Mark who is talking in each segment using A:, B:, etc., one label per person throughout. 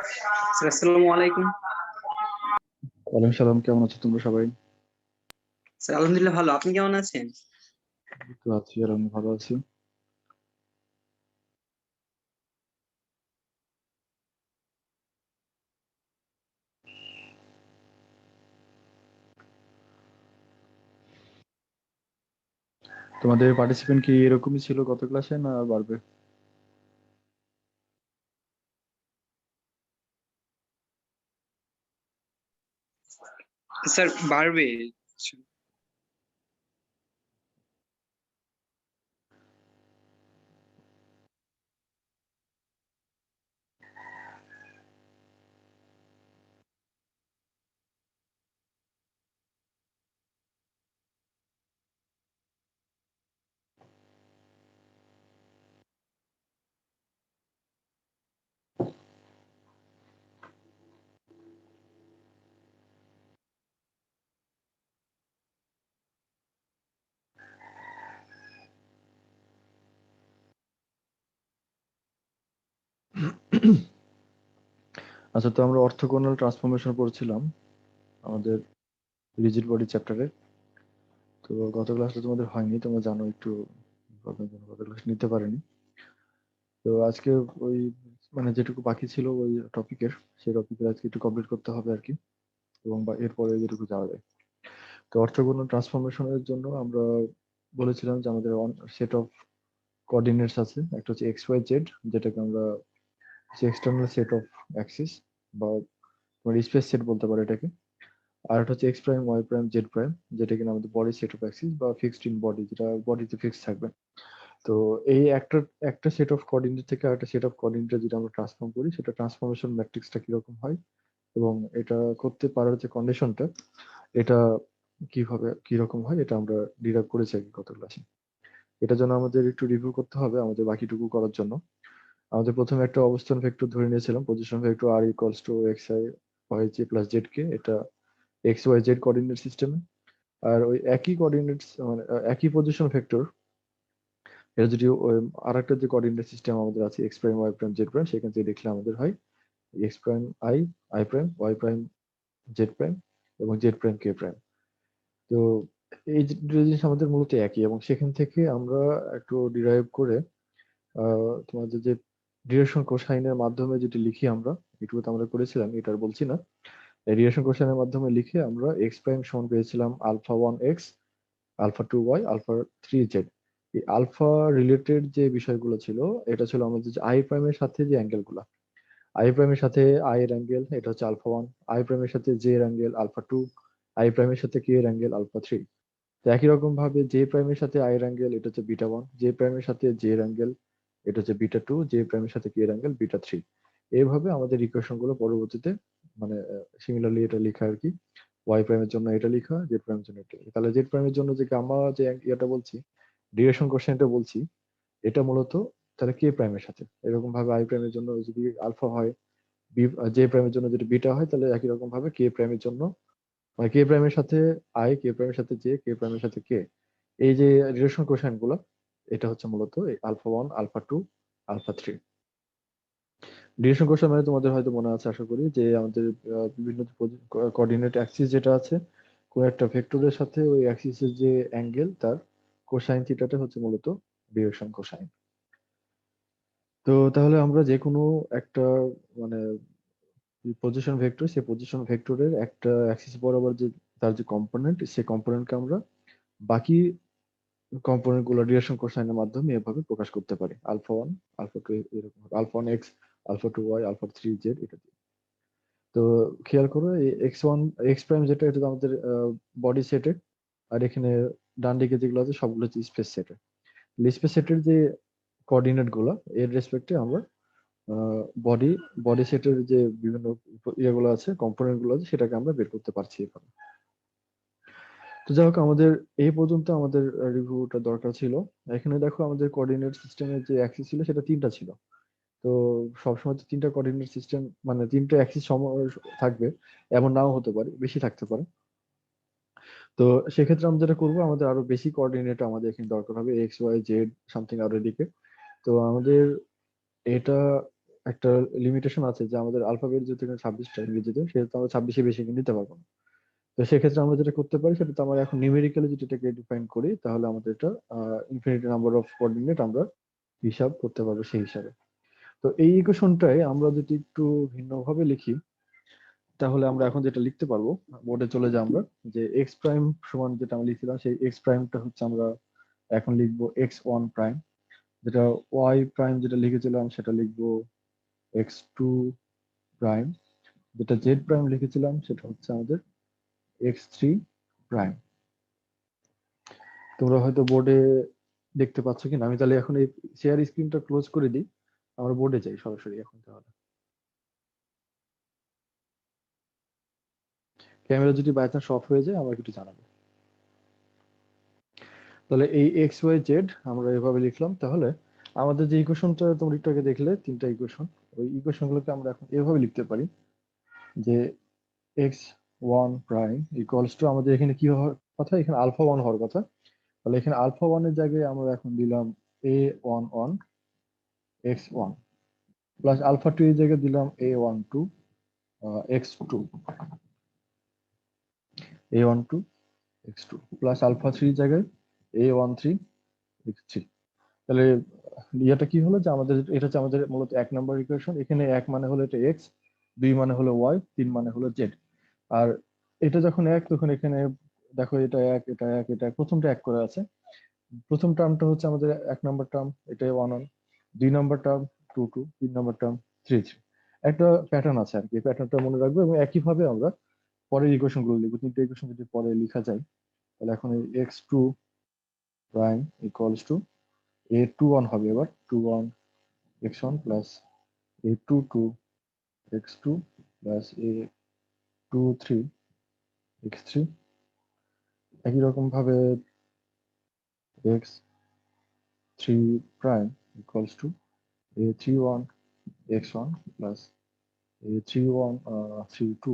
A: Sir আসসালামু আলাইকুম।
B: ওয়ালাইকুম সালাম। কেমন আছো তোমরা সবাই?
A: স্যার আলহামদুলিল্লাহ ভালো, আপনি কেমন আছেন?
B: তো আছি আর আমি ভালো আছি। তোমাদের পার্টিসিপেন্ট কি এরকমই ছিল গত ক্লাসে না বাড়বে?
A: স্যার বাড়বে।
B: আচ্ছা, তো আমরা অর্থগোনাল ট্রান্সফরমেশন পড়ছিলাম আমাদের রিজিড বডি চ্যাপ্টারে। তো গত ক্লাসটা তোমাদের হয়নি, তোমরা জানো একটু প্রবলেম জন্য গত ক্লাস নিতে পারেনি। তো আজকে ওই মানে যেটুকু বাকি ছিল ওই টপিকের, সেই টপিকের আজকে একটু কমপ্লিট করতে হবে আর কি, এবং এরপরে যেটুকু যাওয়া যায়। তো অর্থগোনাল ট্রান্সফরমেশনের জন্য আমরা বলেছিলাম যে আমাদের সেট অফ কোঅর্ডিনেটস আছে, একটা হচ্ছে এক্স ওয়াই জেড, যেটাকে আমরা এক্সটার্নাল সেট অফ অ্যাক্সিস বা তোমার স্পেস সেট বলতে পারো এটাকে। আর একটা হচ্ছে X prime Y prime Z prime, যেটা কিনা আমাদের বডি সেট অফ অ্যাক্সিস বা ফিক্সড ইন বডি, যেটা বডিতে ফিক্সড থাকবে। তো এই একটা একটা সেট অফ কোঅর্ডিনেট থেকে আরেকটা সেট অফ কোঅর্ডিনেটে যেটা আমরা ট্রান্সফর্ম করি, সেটা ট্রান্সফরমেশন ম্যাট্রিক্সটা কিরকম হয় এবং এটা করতে পারার যে কন্ডিশনটা, এটা কিভাবে কিরকম হয়, এটা আমরা ডিরাইভ করেছি আর কি গত ক্লাসে। এটার জন্য আমাদের একটু রিভিউ করতে হবে আমাদের বাকিটুকু করার জন্য। আমাদের প্রথমে একটা অবস্থান ভেক্টর ধরে নিয়েছিলাম, position vector r equals to x i y j plus z k, এটা এক্স ওয়াই জেড কোঅর্ডিনেট সিস্টেমে। আর ওই একই কোঅর্ডিনেট মানে একই পজিশন ভেক্টর, এটা যদি আর একটা যে কোঅর্ডিনেট সিস্টেম আমাদের আছে X prime Y prime Z prime, সেখান থেকে দেখলে আমাদের হয় X prime I I prime Y prime Z prime এবং জেড প্রাইম কে প্রাইম। তো এই দুটো জিনিস আমাদের মূলত একই, এবং সেখান থেকে আমরা একটু ডিরাইভ করে তোমাদের যে ডিরেকশন কোসাইনের মাধ্যমে যেটি লিখি আমরা, এটুকু তো আমরা করেছিলাম, এটা আর বলছি না। ডিরেকশন কোসাইনের মাধ্যমে লিখে আমরা এক্স প্রাইম সমান পেয়েছিলাম alpha one X, alpha two Y, alpha three Z. এই আলফা রিলেটেড যে বিষয়গুলো ছিল, এটা ছিল আমাদের যে আই প্রাইমের সাথে যে অ্যাঙ্গেল গুলা, আই প্রাইমের সাথে আই এর অ্যাঙ্গেল এটা হচ্ছে আলফা ওয়ান, আই প্রাইমের সাথে জে এর অ্যাঙ্গেল আলফা টু, আই প্রাইমের সাথে কে এর অ্যাঙ্গেল আলফা থ্রি। তো একই রকম ভাবে জে প্রাইমের সাথে আই এর অ্যাঙ্গেল এটা হচ্ছে বিটা ওয়ান, জে প্রাইমের সাথে জে এর অ্যাঙ্গেল এটা হচ্ছে বিটা টু, জে প্রাইমের সাথে কে এর অ্যাঙ্গেল বিটা থ্রি। এইভাবে আমাদের ইকুয়েশন গুলো পরবর্তীতে মানে সিমিলারলি এটা লেখা আর কি। ওয়াই প্রাইমের জন্য এটা লেখা, জেড প্রাইমের জন্য এটা লেখা। তাহলে জেড প্রাইমের জন্য যে গামা যে ইয়েটা বলছি, ডিরেকশন কোশ্চেনটা বলছি, এটা মূলত তাহলে কে প্রাইমের সাথে এরকম ভাবে আই প্রাইমের জন্য যদি আলফা হয়, জে প্রাইমের জন্য যদি বিটা হয়, তাহলে একই রকম ভাবে কে প্রাইমের জন্য মানে কে প্রাইমের সাথে আই, কে প্রাইমের সাথে জে, কে প্রাইমের সাথে কে, এই যে রিলেশন কোশ্চেন গুলো, এটা হচ্ছে মূলত এই alpha one alpha two alpha three. Relation question মানে তোমাদের হয়তো মনে আছে আশা করি, যে আমাদের বিভিন্ন কোঅর্ডিনেট অ্যাক্সিস যেটা আছে, কোন একটা ভেক্টরের সাথে ওই অ্যাক্সিসের যে অ্যাঙ্গেল, তার কোসাইন থিটাটা হচ্ছে মূলত ডিরেকশন কোসাইন। তো তাহলে আমরা যে কোনো একটা মানে পজিশন ভেক্টর, সেই পজিশন ভেক্টরের একটা অ্যাক্সিস বরাবর যে তার যে কম্পোনেন্ট, সেই কম্পোনেন্টকে আমরা বাকি কম্পোনেন্ট গুলো ডিরেকশন কোসাইনের মাধ্যমে এভাবে প্রকাশ করতে পারি, আলফা ওয়ান আলফা টু এরকম alpha one X, alpha two Y, alpha three Z এটা দিয়ে। তো খেয়াল করো এই এক্স ওয়ান এক্স প্রাইম যেটা, এটা তো আমাদের বডি সেটের, আর এখানে ডান দিকে যেগুলো আছে সবগুলো হচ্ছে স্পেস সেটের। স্পেস সেটের যে কোঅর্ডিনেট গুলো, এর রেসপেক্টে আমরা বডি বডি সেটের যে বিভিন্ন ইয়েগুলো আছে, কম্পোনেন্ট গুলো আছে, সেটাকে আমরা বের করতে পারছি এখানে। তো যাই হোক, আমাদের এই পর্যন্ত আমাদের রিভিউটা দরকার ছিল। এখানে দেখো আমাদের কোঅর্ডিনেট সিস্টেমের যে অ্যাক্সিস ছিল সেটা তিনটা ছিল। তো সবসময় তো তিনটা কোঅর্ডিনেট সিস্টেম মানে তিনটা অ্যাক্সিস থাকবে এমন নাও হতে পারে, বেশি থাকতে পারে। তো সেক্ষেত্রে আমরা যেটা করবো, আমাদের আরো বেশি কোঅর্ডিনেট আমাদের এখানে দরকার হবে, এক্স ওয়াই জেড সামথিং আরো এদিকে। তো আমাদের এটা একটা লিমিটেশন আছে যে আমাদের আলফাবেট যেহেতু এখানে 26টা ইংরেজিতে, সেহেতু আমরা 26 বেশি নিতে পারবো না। তো সেক্ষেত্রে আমরা যেটা করতে পারি সেটা তো আমরা এখন নিউমেরিক্যালি যদি এটাকে ডিফাইন করি, তাহলে আমাদের এটা ইনফিনিটি নাম্বার অফ কোঅর্ডিনেট আমরা হিসাব করতে পারবো সেই হিসাবে। তো এই ইকুয়েশনটাই আমরা যদি একটু ভিন্নভাবে লিখি, তাহলে আমরা এখন যেটা লিখতে পারবো, বোর্ডে চলে যাই আমরা, যে এক্স প্রাইম সমান যেটা আমরা লিখছিলাম সেই এক্স প্রাইমটা হচ্ছে আমরা এখন লিখবো এক্স ওয়ান প্রাইম, যেটা ওয়াই প্রাইম যেটা লিখেছিলাম সেটা লিখবো এক্স টু প্রাইম, যেটা জেড প্রাইম লিখেছিলাম সেটা হচ্ছে আমাদের এক্স থ্রি প্রাইম। তোমরা হয়তো বোর্ডে দেখতে পাচ্ছ কিনা, আমি তাহলে এখন এই শেয়ার স্ক্রিনটা ক্লোজ করে দিই, আমরা বোর্ডে যাই সরাসরি এখন। তাহলে ক্যামেরা যদি বাই চান্স অফ হয়ে যায় আমাকে একটু জানাবে। তাহলে এই এক্স ওয়াই জেড আমরা এভাবে লিখলাম। তাহলে আমাদের যে ইকুয়েশনটা তোমরা একটু আগে দেখলে, তিনটা ইকুয়েশন, ওই ইকুয়েশন গুলোকে আমরা এখন এভাবে লিখতে পারি যে x one prime equals two, আমাদের এখানে কি হওয়ার কথা, এখানে আলফা ওয়ান হওয়ার কথা। তাহলে এখানে আলফা ওয়ানের জায়গায় আমরা এখন দিলাম a one one x one, plus alpha two এর জায়গায় দিলাম a one two x two, a one two x two, plus alpha থ্রির জায়গায় a one three x three. তাহলে ইয়েটা কি হলো, যে আমাদের এটা হচ্ছে আমাদের মূলত 1 নম্বর ইকুয়েশন। এখানে 1 মানে হলো এটা এক্স, 2 মানে হলো ওয়াই, 3 মানে হলো জেড। আর এটা যখন 1, তখন এখানে দেখো এটা 1, এটা 1, এটা 1, প্রথমটা 1 করে আছে। প্রথম টার্মটা হচ্ছে আমাদের 1 নম্বর টার্ম, এটা 1 1, 2 নম্বর টার্ম 2 2, 3 নম্বর টার্ম 3 3। একটা প্যাটার্ন আছে আর কি, প্যাটার্নটা মনে রাখবো এবং একইভাবে আমরা পরের ইকুয়েশন গুলো লিখবো। তিনটে ইকুয়েশন যদি পরে লেখা যায়, তাহলে এখন এই x two prime equals to a two one হবে, এবার two one x one plus a two two x two plus a two three x three. একই রকম ভাবে x three prime equals to a three one x one plus a three one three two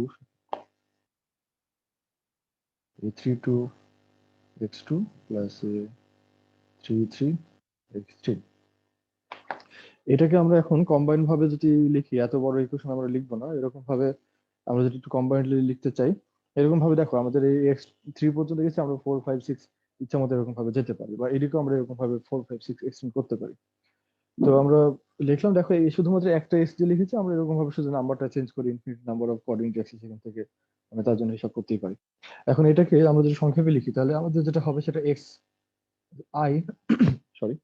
B: a three two x two plus a three three x three. এটাকে আমরা এখন combine ভাবে যদি লিখি, এত বড় ইকুয়েশন আমরা লিখবো না, এরকম ভাবে আমরা যদি একটু কম্বাইন্ডলি লিখতে চাই, এরকম ভাবে দেখো আমাদের এই এক্স থ্রি পর্যন্ত গেছে, আমরা ফোর ফাইভ সিক্স ইচ্ছা মতো এরকম ভাবে যেতে পারি, বা এদিকেও আমরা এরকম ভাবে ফোর ফাইভ সিক্স এক্সটেন্ড করতে পারি। তো আমরা লিখলাম, দেখো এই শুধুমাত্র একটা এক্স যে লিখেছি, আমরা এরকম ভাবে শুধু নাম্বারটা চেঞ্জ করি, infinite number of coordinate X সেখান থেকে আমরা তার জন্য হিসাব করতেই পারি। এখন এটাকে আমরা যদি সংক্ষেপে লিখি, তাহলে আমাদের যেটা হবে সেটা x i sorry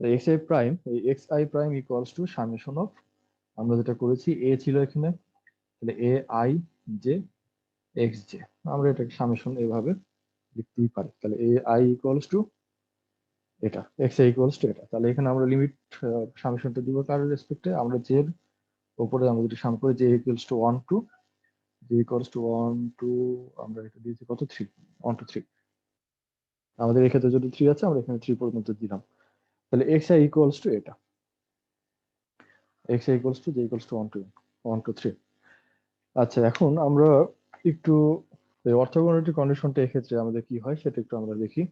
B: x i prime, এই x i prime equals to summation of, আমরা যেটা করেছি এ ছিল এখানে, তাহলে a I J x j, আমরা এটাকে সামেশন এভাবে লিখতেই পারি। তাহলে এ আই ইকুয়ালস টু এটা, এক্স আই ইকুয়ালস টু এটা। তাহলে এখানে আমরা লিমিট সামেশনটা দিব কার রেসপেক্টে, আমরা জে এর উপরে আমরা যদি সাম করি যে equals to one two J equals to one two, আমরা এটা দিয়েছি কত, থ্রি, ওয়ান টু থ্রি। আমাদের এক্ষেত্রে যদি থ্রি আছে, আমরা এখানে থ্রি পর্যন্ত দিলাম। তাহলে এক্স আই ইকুয়ালস টু এটা, x I equals to J equals to one two three. আচ্ছা, এখন আমরা একটু অর্থোগোনালিটি কন্ডিশনটা এক্ষেত্রে আমাদের কি হয় সেটা একটু আমরা দেখি।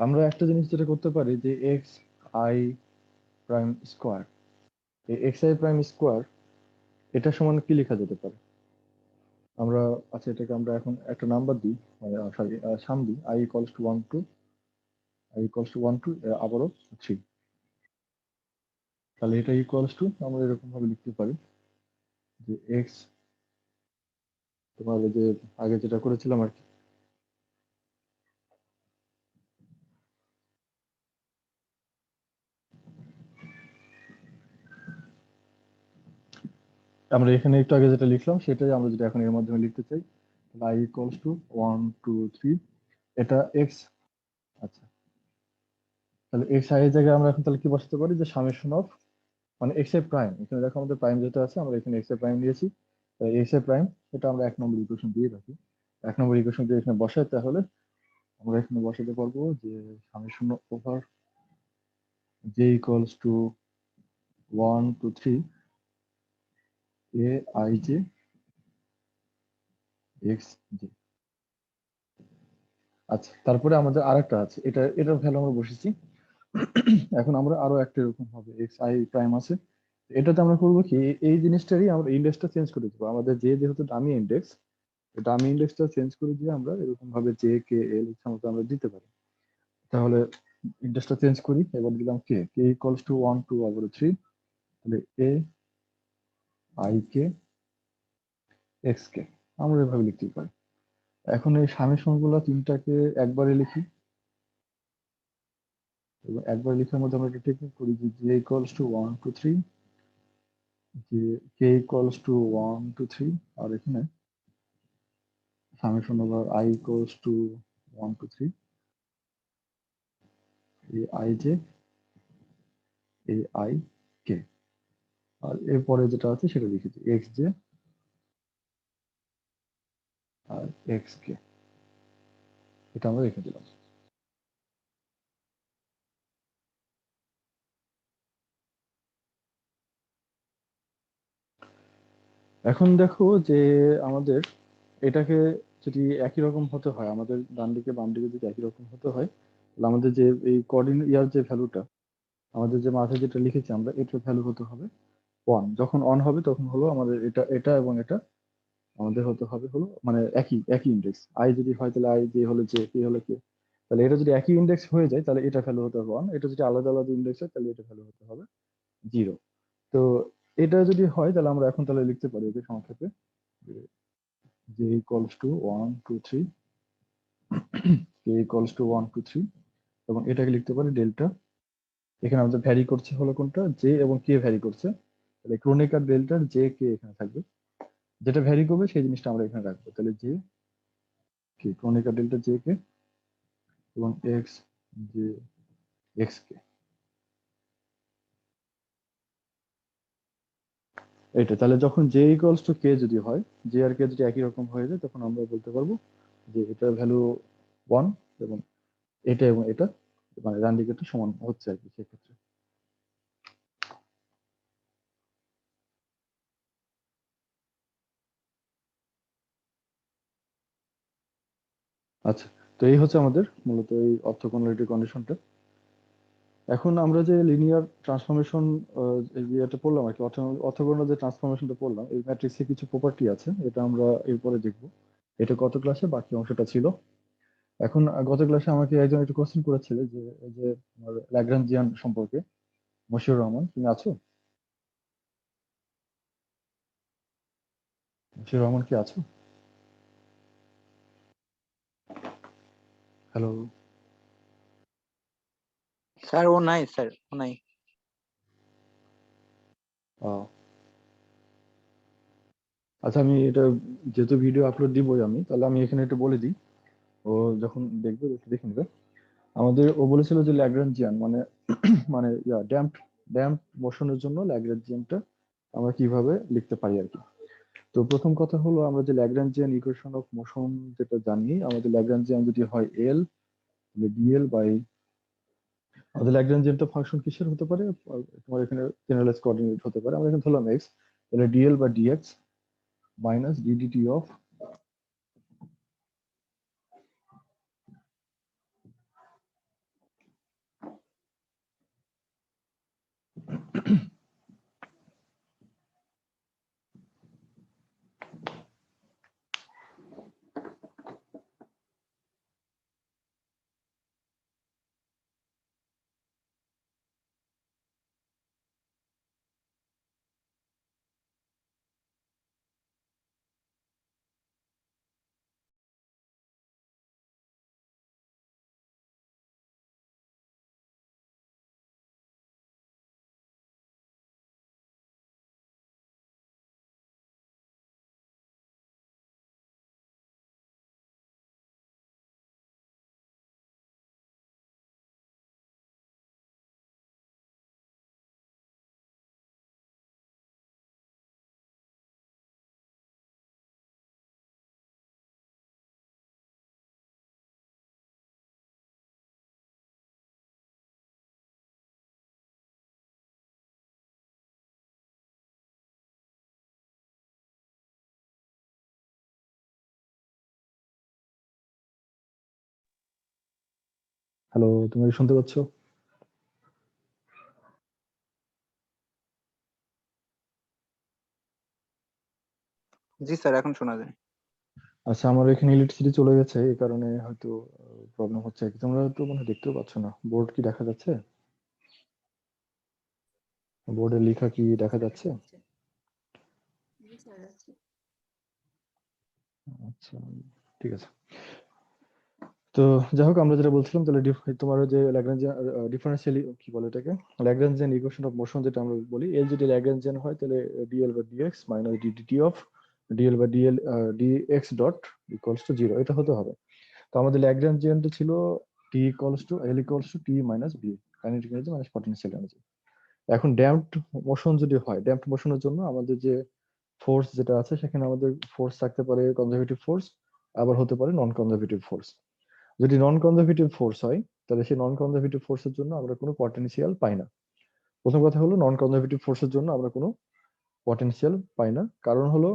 B: আমরা একটা জিনিস যেটা করতে পারি যে এক্স আই প্রাইম স্কোয়ার, এই এক্স আই প্রাইম স্কোয়ার এটা সমান কি লেখা যেতে পারে আমরা, আচ্ছা এটাকে আমরা এখন একটা নাম্বার দিই, সরি সাম দিই, I equals to one two, I equals to one two আবারও থ্রি। তাহলে এটা ইকুয়ালস টু আমরা এরকম ভাবে লিখতে পারি যে এক্স, তোমার ওই যে আগে যেটা করেছিলাম আর কি, আমরা এখানে একটু আগে যেটা লিখলাম সেটাই আমরা যেটা এখন এর মাধ্যমে লিখতে চাই, I equals to one two three, এটা এক্স। আচ্ছা, তাহলে এক্স আই এর জায়গায় আমরা এখন তাহলে কি বসাতে পারি, যে সামেশন অফ, মানে এক্স এ প্রাইম, এখানে দেখো আমাদের প্রাইম যেটা আছে আমরা এখানে এক্স এ প্রাইম নিয়েছি, এক্স এ প্রাইম এটা আমরা 1 নম্বর ইকুয়েশন দিয়ে রাখি, 1 নম্বর ইকুয়েশন দিয়ে এখানে বসাই, তাহলে আমরা এখানে বসাতে পারবো যে summation over J equals to one two three A I J x J. আচ্ছা, তারপরে আমাদের আরেকটা আছে, এটার ভ্যালু আমরা বসেছি। এখন আমরা আরো একটা এরকম হবে এক্স আই প্রাইম আছে, এটাতে আমরা করবো কি, এই জিনিসটারই আমরা ইন্ডেক্সটা চেঞ্জ করে দেবো। আমাদের যেহেতু ডামি ইন্ডেক্স, ডামি ইন্ডেক্সটা চেঞ্জ করে দিয়ে আমরা এরকম ভাবে জে কে এল ইচ্ছা মতো আমরা দিতে পারি। তাহলে ইন্ডেক্সটা চেঞ্জ করি, এবার দিলাম কে কে ইকুয়ালস টু 1 2 আবার 3, তাহলে এ আই কে এক্স কে আমরা এভাবে লিখতে পারি। এখন এই সামেশন গুলো তিনটাকে একবারে লিখি, এবং একবার লেখার মধ্যে আমরা একটা টেকনিক করি যে জে ইকুয়ালস টু 1 2 3, যে কে ইকুয়ালস টু 1 2 3, আর এখানে summation over i equals to 1 2 3 a I j a i কে, আর এরপরে যেটা আছে সেটা লিখেছি এক্স জে আর এক্স কে, এটা আমরা রেখে দিলাম। এখন দেখো যে আমাদের এটাকে যদি একই রকম হতে হয়, আমাদের ডান দিকে বাম দিকে যদি একই রকম হতে হয়, তাহলে আমাদের যে এই কোঅর্ডিনেট ইয়ার যে ভ্যালুটা, আমাদের যে মাথায় যেটা লিখেছি আমরা, এটার ভ্যালু হতে হবে 1। যখন অন হবে তখন হলো আমাদের এটা এটা এবং এটা আমাদের হতে হবে হলো মানে একই একই ইন্ডেক্স। আই যদি হয় তাহলে আই, জে হলো জে, কে হলো কে। তাহলে এটা যদি একই ইন্ডেক্স হয়ে যায় তাহলে এটা ভ্যালু হতে হবে 1, এটা যদি আলাদা আলাদা ইন্ডেক্স হয় তাহলে এটা ভ্যালু হতে হবে 0। তো এটা যদি হয় তাহলে আমরা এখন তাহলে লিখতে পারি একে সংক্ষেপে J equals to 1 2 3, K equals to 1 2 3, এবং এটাকে লিখতে পারি ডেল্টা। এখানে আমাদের ভ্যারি করছে হলো কোনটা, জে এবং কে ভ্যারি করছে, তাহলে ক্রনিক আর ডেল্টার জে কে এখানে থাকবে, যেটা ভ্যারি করবে সেই জিনিসটা আমরা এখানে রাখবো। তাহলে জে কে ক্রনিক আর ডেল্টা জে কে এবং এক্স জে এক্স কে, এইটা। তাহলে যখন জে ইকুয়ালস টু কে যদি হয়, জে আর কে যদি একই রকম হয়ে যায়, তখন আমরা বলতে পারবো যে এটার ভ্যালু 1 এবং এটা মানে ডান দিকেরটা সমান হচ্ছে আর কি সেক্ষেত্রে। আচ্ছা, তো এই হচ্ছে আমাদের মূলত এই অর্থোগোনালিটি কন্ডিশনটা। এখন আমরা যে লিনিয়ার ট্রান্সফরমেশন ইয়েটা পড়লাম আর কি, অর্থোগোনাল যে ট্রান্সফরমেশনটা পড়লাম, এই ম্যাট্রিক্সে কিছু প্রপার্টি আছে, এটা আমরা এরপরে দেখবো। এটা গত ক্লাসে বাকি অংশটা ছিল। এখন গত ক্লাসে আমাকে একজন একটা কোশ্চেন করেছিল যে এই যে ল্যাগ্রাঞ্জিয়ান সম্পর্কে। মশিউর রহমান, তুমি আছো? মশিউর রহমান কি আছো? হ্যালো।
C: স্যার ও নাই, স্যার ও নাই।
B: আচ্ছা, আমি এটা যেহেতু ভিডিও আপলোড দিবই আমি, তাহলে আমি এখানে একটু বলে দিই, ও যখন দেখবে একটু দেখে নেবে। আমাদের ও বলেছিল যে ল্যাগ্রাঞ্জিয়ান মানে মানে ড্যাম্প মোশনের জন্য ল্যাগ্রাঞ্জিয়ানটা আমরা কিভাবে লিখতে পারি আর কি। তো প্রথম কথা হলো, আমরা যে ল্যাগ্রাঞ্জিয়ান ইকুয়েশন অফ মোশন যেটা জানি, আমাদের ল্যাগ্রাঞ্জিয়ান যদি হয় এল, তাহলে ডিএল বাই, আমাদের ল্যাগ্রাঞ্জিয়ানটা ফাংশন কিসের হতে পারে, তোমার এখানে জেনারেলাইজ কোঅর্ডিনেট হতে পারে। আমরা এখানে ধরলাম এক্স, তাহলে ডিএল বা DX minus DDT of hello, তুমি কি শুনতে পাচ্ছ?
C: জি স্যার, এখন শোনা যায়।
B: আচ্ছা, আমার এখানে ইলেকট্রিসিটি চলে গেছে, এই কারণে হয়তো প্রবলেম হচ্ছে। তোমরা তো মনে হয় দেখতেও পাচ্ছ না, বোর্ড কি দেখা যাচ্ছে? বোর্ডে লেখা কি দেখা যাচ্ছে? আচ্ছা, ঠিক আছে। তো যাই হোক, আমরা যেটা বলছিলাম, তাহলে তোমার যে ল্যাগ্রাঞ্জিয়ান ডিফারেন্সিয়াল কি বলে এটাকে, ল্যাগ্রাঞ্জিয়ান ইকুয়েশন অফ মোশন যেটা আমরা বলি, এল যদি ল্যাগ্রাঞ্জিয়ান হয় তাহলে d l by d x minus d t of d l by d l d x dot equals to zero, এটা হতে হবে। তো আমাদের ল্যাগ্রাঞ্জিয়ানটা ছিল t equals to l equals to t minus v, kinetic energy minus potential energy. এখন ড্যাম্পড মোশন যদি হয়, ড্যাম্পড মোশনের জন্য আমাদের যে ফোর্স যেটা আছে, সেখানে আমাদের ফোর্স থাকতে পারে কনজারভেটিভ ফোর্স, আবার হতে পারে নন কনজারভেটিভ ফোর্স। যদি নন কনজারভেটিভ ফোর্স হয়, তাহলে সেই নন কনজারভেটিভ ফোর্সের জন্য আমরা কোনো পটেনশিয়াল পাই না। প্রথম কথা হলো, নন কনজারভেটিভ ফোর্সের জন্য আমরা কোনো পটেনশিয়াল পাই না। কারণ হলো,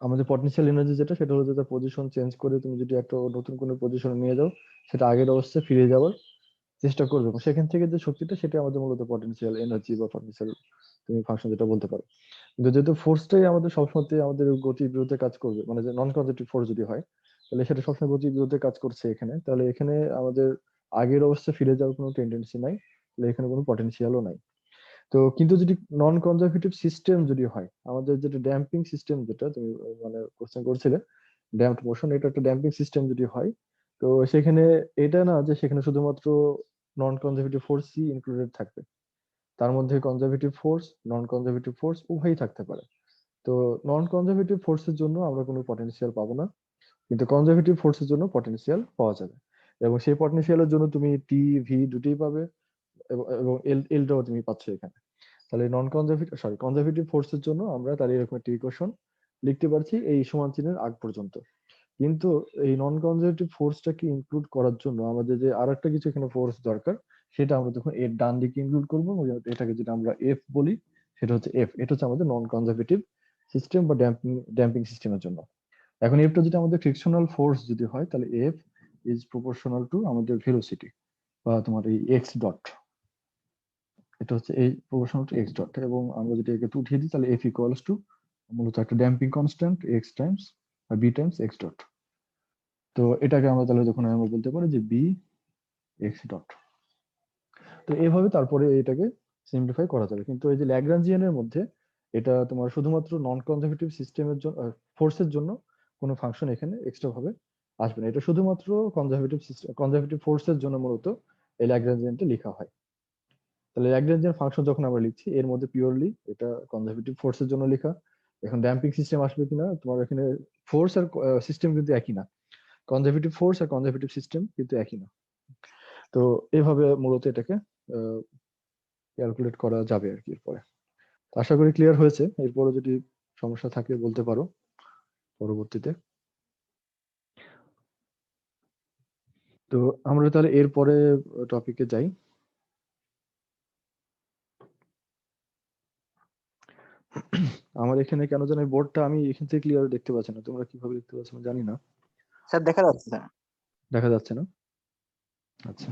B: আমাদের পটেনশিয়াল এনার্জি যেটা, সেটা হলো যেটা পজিশন চেঞ্জ করে তুমি যদি একটা নতুন কোনো পজিশনে নিয়ে যাও, সেটা আগের অবস্থায় ফিরে যাওয়ার চেষ্টা করবে, এবং সেখান থেকে যে শক্তিটা, সেটা আমাদের মূলত পটেনশিয়াল এনার্জি বা পটেনশিয়াল তুমি ফাংশন যেটা বলতে পারো। কিন্তু যেহেতু ফোর্সটাই আমাদের সবসময় আমাদের গতির বিরুদ্ধে কাজ করবে, মানে যে নন কনজারভেটিভ ফোর্স যদি হয়, তাহলে সেটা সবসময় গতির বিরুদ্ধে কাজ করছে এখানে, তাহলে এখানে আমাদের আগের অবস্থায় ফিরে যাওয়ার কোনো টেন্ডেন্সি নাই, তাহলে এখানে কোনো পটেনশিয়ালও নাই। তো কিন্তু যদি নন কনজারভেটিভ সিস্টেম যদি হয়, আমাদের যেটা ড্যাম্পিং সিস্টেম, যেটা তুমি মানে কোশ্চেন করছিলে, ড্যাম্পড মোশন, এটা একটা ড্যাম্পিং সিস্টেম যদি হয়, তো সেখানে এটা না যে সেখানে শুধুমাত্র নন কনজারভেটিভ ফোর্সই ইনক্লুডেড থাকবে, তার মধ্যে কনজারভেটিভ ফোর্স, নন কনজারভেটিভ ফোর্স উভয়ই থাকতে পারে। তো নন কনজারভেটিভ ফোর্সের জন্য আমরা কোনো পটেনশিয়াল পাবো না, কিন্তু কনজারভেটিভ ফোর্সের জন্য পটেনশিয়াল পাওয়া যাবে, এবং সেই পটেনশিয়ালের জন্য তুমি টি ভি দুটোই পাবে, এবং এল এলটাও তুমি পাচ্ছ এখানে। তাহলে নন কনজারভেটিভ কনজারভেটিভ ফোর্সের জন্য আমরা তাহলে এরকম একটা ইকুয়েশন লিখতে পারছি এই সমান চিহ্নের আগ পর্যন্ত। কিন্তু এই নন কনজারভেটিভ ফোর্সটাকে ইনক্লুড করার জন্য আমাদের যে আর একটা কিছু এখানে ফোর্স দরকার, সেটা আমরা তখন এর ডান দিকে ইনক্লুড করবো, এটাকে যেটা আমরা এফ বলি, সেটা হচ্ছে এফ। এটা হচ্ছে আমাদের নন কনজারভেটিভ সিস্টেম বা ড্যাম্পিং ড্যাম্পিং সিস্টেমের জন্য। এখন এফটা যদি আমাদের ফ্রিকশনাল ফোর্স যদি হয়, তাহলে এফ ইজ প্রপোর্শনাল টু আমাদের ভেলোসিটি বা তোমার এই এক্স ডট, এটা হচ্ছে এই প্রপোর্শনাল টু এক্স ডট। এবং আমরা যদি একে উঠিয়ে দিই, তাহলে এফ ইকুয়ালস টু মূলত একটা ড্যাম্পিং কনস্ট্যান্ট এক্স টাইমস বা বি টাইমস এক্স ডট। তো এটাকে আমরা তাহলে যখন আমরা বলতে পারি যে বি এক্স ডট। তো এইভাবে তারপরে এটাকে সিম্পলিফাই করা যাবে। কিন্তু এই যে ল্যাগ্রাঞ্জিয়ানের মধ্যে, এটা তোমার শুধুমাত্র নন কনজারভেটিভ সিস্টেমের জন্য, ফোর্সের জন্য কোনো ফাংশন এখানে এক্সট্রা ভাবে আসবে না। এটা শুধুমাত্র কনজারভেটিভ সিস্টেম, কনজারভেটিভ ফোর্সের জন্য মূলত এই ল্যাগ্রাঞ্জিয়ানটা লেখা হয়। তাহলে ল্যাগ্রাঞ্জিয়ান ফাংশন যখন আমরা লিখছি, এর মধ্যে পিওরলি এটা কনজারভেটিভ ফোর্সের জন্য লেখা। এখন ড্যাম্পিং সিস্টেম আসবে কিনা, তোমার এখানে ফোর্স আর সিস্টেম কিন্তু একই না, কনজারভেটিভ ফোর্স আর কনজারভেটিভ সিস্টেম কিন্তু একই না। তো এইভাবে মূলত এটাকে ক্যালকুলেট করা যাবে আর কি এরপরে। তো আশা করি ক্লিয়ার হয়েছে। এরপরে যদি সমস্যা থাকে বলতে পারো পরবর্তীতে। তো আমরা তাহলে এরপরে টপিকে যাই। আমার এখানে কেন জানি বোর্ডটা আমি এখান থেকে ক্লিয়ার দেখতে পাচ্ছি না, তোমরা কিভাবে দেখতে পাচ্ছ আমি জানি না।
C: স্যার দেখা যাচ্ছে স্যার।
B: দেখা যাচ্ছে না? আচ্ছা,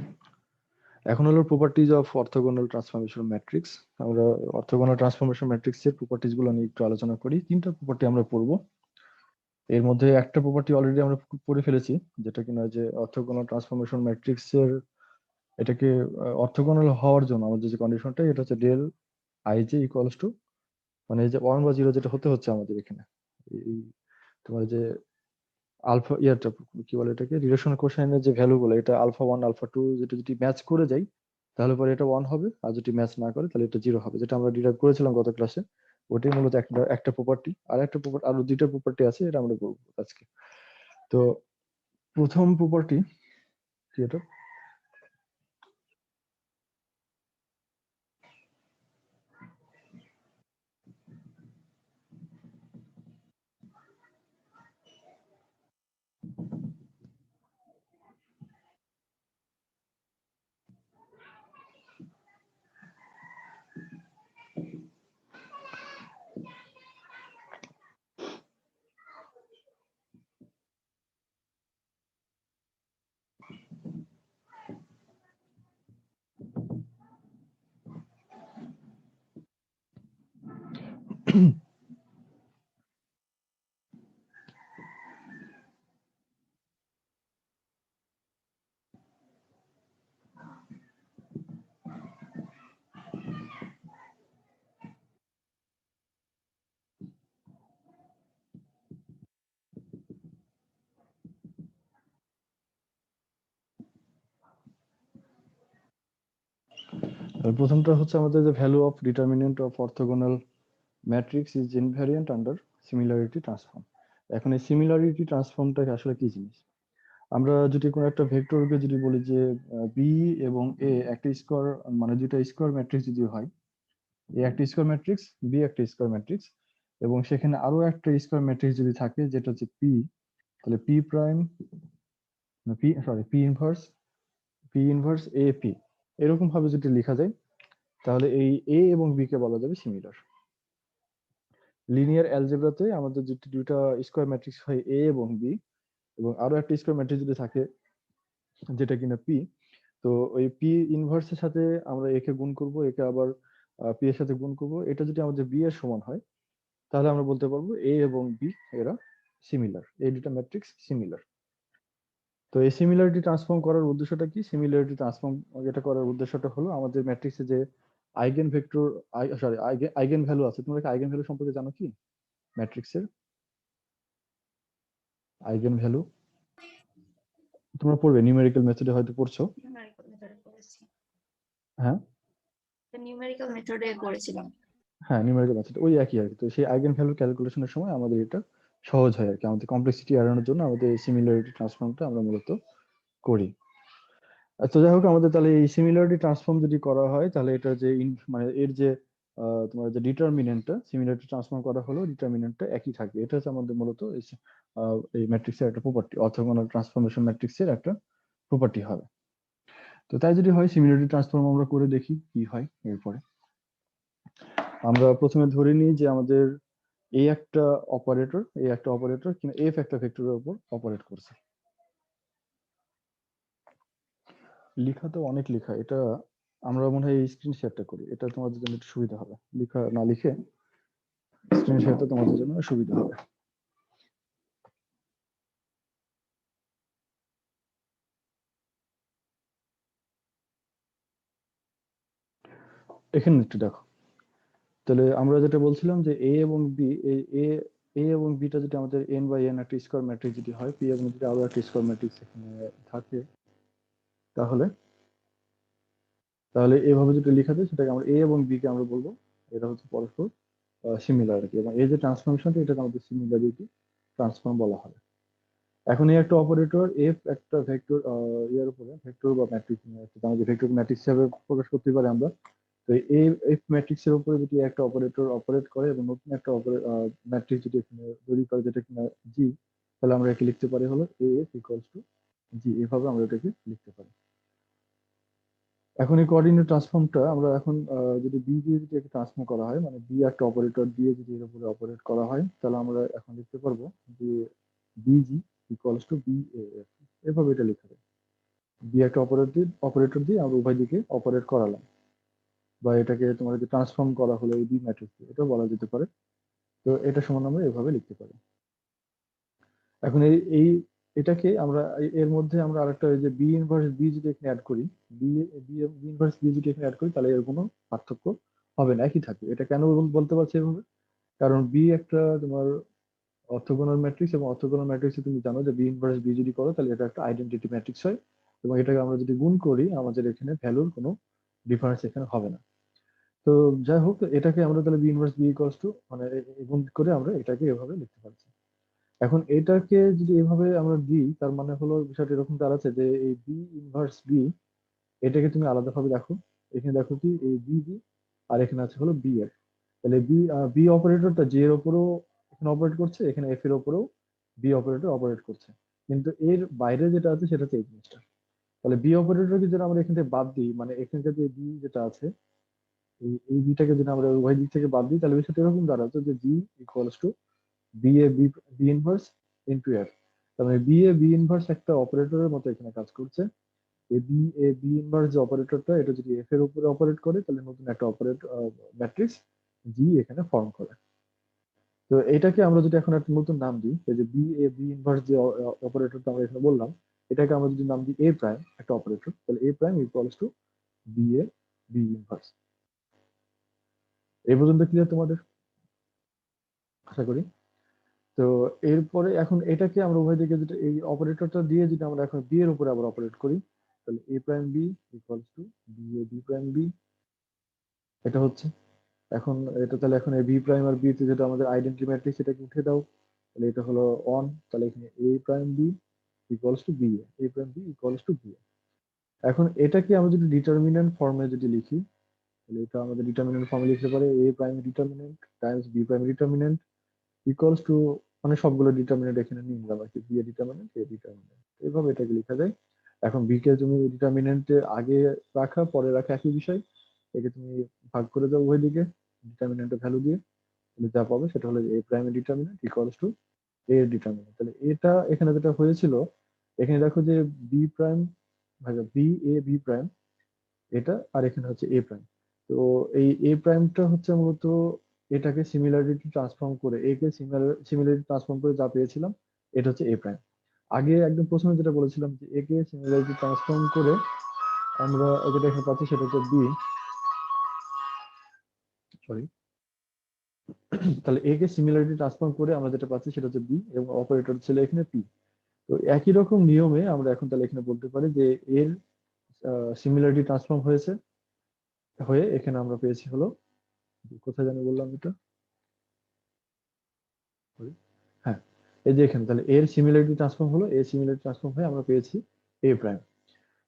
B: এখন হলো properties of orthogonal transformation matrix. আমরা অর্থোগোনাল ট্রান্সফরমেশন ম্যাট্রিক্স এর প্রপার্টিজ গুলো নিয়ে একটু আলোচনা করি। তিনটা প্রপার্টি আমরা পড়বো। এর মধ্যে একটা প্রপার্টি অলরেডি আমরা পড়ে ফেলেছি, যেটা কিনা যে অর্থোগোনাল ট্রান্সফরমেশন ম্যাট্রিক্স এর, এটাকে অর্থোগোনাল হওয়ার জন্য আমাদের যে কন্ডিশনটা, এটা হচ্ছে del I J equals to, মানে এই যে 1 বা 0 যেটা হতে হচ্ছে আমাদের এখানে, এই তোমার যে আলফা ইয়ারটা কি বলে এটাকে, রিলেশনাল কোসাইনের যে ভ্যালু গুলো, এটা আলফা 1 আলফা 2 যেটা যদি ম্যাচ করে যায়, তাহলে পরে এটা 1 হবে, আর যদি ম্যাচ না করে তাহলে এটা 0 হবে, যেটা আমরা ডিরাইভ করেছিলাম গত ক্লাসে। ওটাই মূলত একটা একটা প্রপার্টি। আর একটা প্রপার্টি, আরো দুইটা প্রপার্টি আছে, এটা আমরা বলবো আজকে। তো প্রথম প্রপার্টি কি এটা, প্রথমটা হচ্ছে আমাদের যে value of determinant of orthogonal matrix is invariant under similarity transform. এখন এই সিমিলারিটি ট্রান্সফর্মটা আসলে কি জিনিস? আমরা যদি কোনো একটা ভেক্টরকে যদি বলি যে বি এবং এ একটা স্কোয়ার, মানে দুইটা স্কোয়ার ম্যাট্রিক্স যদি হয়, এ একটা স্কোয়ার ম্যাট্রিক্স, বি একটা স্কোয়ার ম্যাট্রিক্স, এবং সেখানে আরো একটা স্কোয়ার ম্যাট্রিক্স যদি থাকে যেটা হচ্ছে পি, তাহলে P prime P inverse A P, এরকম ভাবে যদি লেখা যায় তাহলে এই এ এবং বি কে বলা যাবে সিমিলার। লিনিয়ার অ্যালজেব্রাতে আমাদের যদি দুইটা স্কোয়ার ম্যাট্রিক্স হয় এ এবং বি, এবং আরো একটা স্কোয়ার ম্যাট্রিক্স যদি থাকে যেটা কিনা পি, তো ওই পি ইনভার্সের সাথে আমরা একে গুণ করব, একে আবার পি এর সাথে গুণ করব, এটা যদি আমাদের বি এর সমান হয় তাহলে আমরা বলতে পারবো এ এবং বি এরা সিমিলার, এই দুটা ম্যাট্রিক্স সিমিলার। তো এই সিমিলারিটি ট্রান্সফর্ম করার উদ্দেশ্যটা কি? সিমিলারিটি ট্রান্সফর্ম যেটা করার উদ্দেশ্যটা হলো আমাদের ম্যাট্রিক্সে যে আইগেন ভেক্টর, আইগেন ভ্যালু আছে, তোমরা কি আইগেন ভ্যালু সম্পর্কে জানো কি? ম্যাট্রিক্সের আইগেন ভ্যালু তোমরা পড়বে, নিউমেরিক্যাল মেথডে হয়তো পড়ছো।
D: নিউমেরিক্যাল মেথডে করেছি,
B: হ্যাঁ
D: নিউমেরিক্যাল মেথডে করেছিলাম।
B: হ্যাঁ, নিউমেরিক্যাল মেথড ওই একই আর কি। তো সেই আইগেন ভ্যালু ক্যালকুলেশনের সময় আমাদের এটা সহজ হয় আর কি, আমাদের কমপ্লেক্সিটি এড়ানোর জন্য আমাদের সিমিলারিটি ট্রান্সফর্মটা আমরা মূলত করি। তো যাই হোক, আমাদের তাহলে এই সিমিলারিটি ট্রান্সফর্ম যদি করা হয় তাহলে এটা যে মানে এর যে তোমার যে ডিটারমিনেন্টটা সিমিলারিটি ট্রান্সফর্ম করা হলো, ডিটারমিনেন্টটা একই থাকবে। এটা হচ্ছে আমাদের মূলত এই ম্যাট্রিক্সের একটা প্রপার্টি, অর্থোগোনাল ট্রান্সফরমেশন ম্যাট্রিক্সের একটা প্রপার্টি হবে। তো তাই যদি হয় সিমিলারিটি ট্রান্সফর্ম আমরা করে দেখি কি হয়। এরপরে আমরা প্রথমে ধরে নিই যে আমাদের এই একটা অপারেটর কিংবা এফ একটা ভেক্টরের উপর অপারেট করছে। লেখা তো অনেক লেখা, এটা আমরা মনে হয় স্ক্রিন শেয়ারটা করি, এটা তোমাদের জন্য একটু সুবিধা হবে। লেখা না লিখে স্ক্রিন শেয়ারটা তোমাদের জন্য সুবিধা হবে। এখানে একটু দেখো, তাহলে আমরা যেটা বলছিলাম যে এ এবং বি, এ এবং বিটা যদি আমাদের এন বাই এন একটা স্কোয়ার ম্যাট্রিক্স যদি হয়, পি এবং যদি আরো একটা স্কোয়ার ম্যাট্রিক্স এখানে থাকে, তাহলে তাহলে এভাবে যেটা লেখা যায় সেটাকে আমরা এ এবং বি কে আমরা বলবো এটা হচ্ছে পরস্পর সিমিলার আর কি, এবং এই যে ট্রান্সফরমেশনটা এটাকে আমাদের সিমিলারিটি ট্রান্সফর্ম বলা হয়। এখন এই একটা অপারেটর এফ একটা ভেক্টর ইয়ার উপরে ভেক্টর বা ম্যাট্রিক্স নিয়ে আসছে, আমাদের ভেক্টর ম্যাট্রিক্স হিসাবে প্রকাশ করতে পারি আমরা। তো এই এফ ম্যাট্রিক্স এর উপরে যদি একটা অপারেটর অপারেট করে এবং নতুন একটা ম্যাট্রিক্স যদি এখানে তৈরি করে যেটা কিনা জি, তাহলে আমরা একে লিখতে পারি হলো এ এফ ইকুয়ালস টু জি, এভাবে আমরা এটাকে লিখতে পারি। এখন এই কোঅর্ডিনেট ট্রান্সফর্মটা আমরা এখন যদি বি দিয়ে যদি একে ট্রান্সফর্ম করা হয়, মানে বি একটা অপারেটর দিয়ে যদি এর উপরে অপারেট করা হয়, তাহলে আমরা এখন লিখতে পারবো যে BG equals to B A F, এভাবে এটা লিখা যায়। বি একটা অপারেটর দিয়ে আমরা উভয় দিকে অপারেট করালাম, বা এটাকে তোমার যে ট্রান্সফর্ম করা হলো এই বি ম্যাট্রিক্স, এটা বলা যেতে পারে। তো এটা সমান আমরা এভাবে লিখতে পারি। এখন এই এটাকে আমরা এর মধ্যে আমরা আরেকটা যে বি ইনভার্স বি যদি এখানে অ্যাড করি, বি বি ইনভার্স বি যদি এখানে অ্যাড করি, তাহলে এর কোনো পার্থক্য হবে না, একই থাকবে। এটা কেন বলতে পারছি এভাবে? কারণ বি একটা তোমার অর্থোগোনাল ম্যাট্রিক্স, এবং অর্থোগোনাল ম্যাট্রিক্সে তুমি জানো যে বি ইনভার্স বি যদি করো তাহলে এটা একটা আইডেন্টিটি ম্যাট্রিক্স হয়, এবং এটাকে আমরা যদি গুণ করি আমাদের এখানে ভ্যালুর কোনো ডিফারেন্স এখানে হবে না। তো যাই হোক, এটাকে আমরা তাহলে B inverse B equals to মানে গুণ করে আমরা এটাকে এভাবে লিখতে পারছি। এখন এটাকে যদি এভাবে আমরা দিই, তার মানে হলো বিষয়টা এরকম দাঁড়াচ্ছে যে এই বি ইনভার্স বি, এটাকে তুমি আলাদাভাবে দেখো। এখানে দেখো কি এই বি বি, আর এখানে আছে হলো বি এফ। তাহলে বি অপারেটরটা জে এর উপরেও এখানে অপারেট করছে, এখানে এফ এর উপরেও বি অপারেটর অপারেট করছে, কিন্তু এর বাইরে যেটা আছে সেটা হচ্ছে এই জিনিসটা। তাহলে বি অপারেটরকে যদি আমরা এখান থেকে বাদ দিই, মানে এখানকার যে বি যেটা আছে এই বিটাকে যদি আমরা উভয় দিক থেকে বাদ দিই, তাহলে বিষয়টা এরকম দাঁড়াচ্ছে যে B equals to B A B B inverse into F. তার মানে বি এ বি ইনভার্স একটা অপারেটরের মতো এখানে কাজ করছে। এ বি ইনভার্স যে অপারেটরটা, এটা যদি এফ এর উপরে অপারেট করে তাহলে নতুন একটা ম্যাট্রিক্স জি এখানে ফর্ম করে। তো এটাকে আমরা যদি এখন একটা নতুন নাম দিই, এই যে বি ইনভার্স যে অপারেটরটা আমরা এখানে বললাম, এটাকে আমরা যদি নাম দিই এ প্রাইম, একটা অপারেটর, তাহলে a prime equals to b inverse. এই পর্যন্ত ক্লিয়ার তোমাদের, আশা করি। তো এরপরে এখন এটাকে আমরা উভয় দিকে যেটা এই অপারেটরটা দিয়ে যদি আমরা এখন বি এর উপরে আবার অপারেট করি, তাহলে a prime b equals to b prime b, এটা হচ্ছে। এখন এটা তাহলে এখন এই বি প্রাইম আর বি তে যেটা আমাদের আইডেন্টি ম্যাট্রিক্স, এটাকে উঠে দাও, তাহলে এটা হলো অন, তাহলে এখানে a prime b equals to B, a prime b equals to b. এখন এটাকে আমরা যদি ডিটারমিনেন্ট ফর্মে যদি লিখি, তাহলে এটা আমাদের ডিটারমিনেন্ট ফর্মে লিখতে পারে a prime determinant times b prime determinant equals to, মানে সবগুলো ডিটারমিনেন্ট এখানে নিয়ে নিলাম আর কি, বি এর ডিটারমিনেন্ট এ ডিটারমিনেন্ট, এইভাবে এটাকে লেখা যায়। এখন বি কে তুমি ডিটারমিনেন্টে আগে রাখা পরে রাখা একই বিষয়, একে তুমি ভাগ করে দাও উভয় দিকে ডিটারমিনেন্টের ভ্যালু দিয়ে, তাহলে যা পাবে সেটা হলো এ প্রাইম ডিটারমিনেন্ট ইকুয়ালস টু এ এর ডিটারমিনেন্ট। তাহলে এটা এখানে যেটা হয়েছিল, এখানে দেখো যে বি প্রাইম ভাগ বি এ বি প্রাইম, এটা আর এখানে হচ্ছে এ প্রাইম। তো এই এ প্রাইমটা হচ্ছে মূলত এটাকে সিমিলারিটি ট্রান্সফর্ম করে, এ কে সিমিলারিটি ট্রান্সফর্ম করে যা পেয়েছিলাম, এটা হচ্ছে এ প্রাইম। আগে একদম প্রথমে যেটা বলেছিলাম যে এ কে সিমিলারিটি ট্রান্সফর্ম করে আমরা যেটা এখানে পাচ্ছি সেটা হচ্ছে বি, সরি, তাহলে এ কে সিমিলারিটি ট্রান্সফর্ম করে আমরা যেটা পাচ্ছি সেটা হচ্ছে বি, এবং অপারেটর ছিল এখানে পি। তো একই রকম নিয়মে আমরা এখন তাহলে এখানে বলতে পারি যে এর সিমিলারিটি ট্রান্সফর্ম হয়েছে, হয়ে এখানে আমরা পেয়েছি হলো, কোথায় জানি বললাম এটা, হ্যাঁ, এই যে এখানে তাহলে এর সিমিলারিটি ট্রান্সফর্ম হলো, এর সিমিলারিটি ট্রান্সফর্ম হয়ে আমরা পেয়েছি এ প্রাইম।